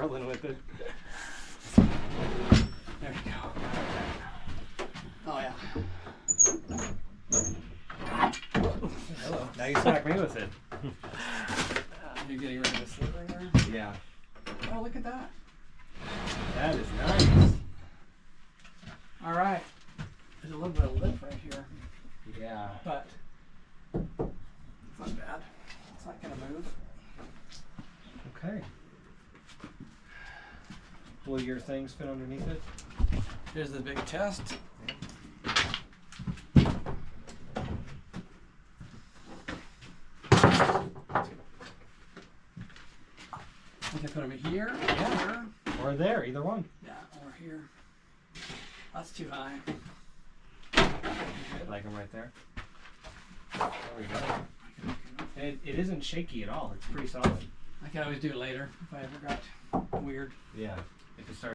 Arlen with it. There you go. Oh yeah. Hello. Now you smack me with it. You're getting rid of the slither there? Yeah. Oh, look at that. That is nice. All right. There's a little bit of lip right here, Yeah. but it's not bad. It's not gonna move. Okay. Will your things fit underneath it? Here's the big test. We can put them here, Yeah. Or there, either one. yeah, or here. That's too high. I like them right there. There we go. And it isn't shaky at all. It's pretty solid. I can always do it later if I ever got weird. Yeah. If it starts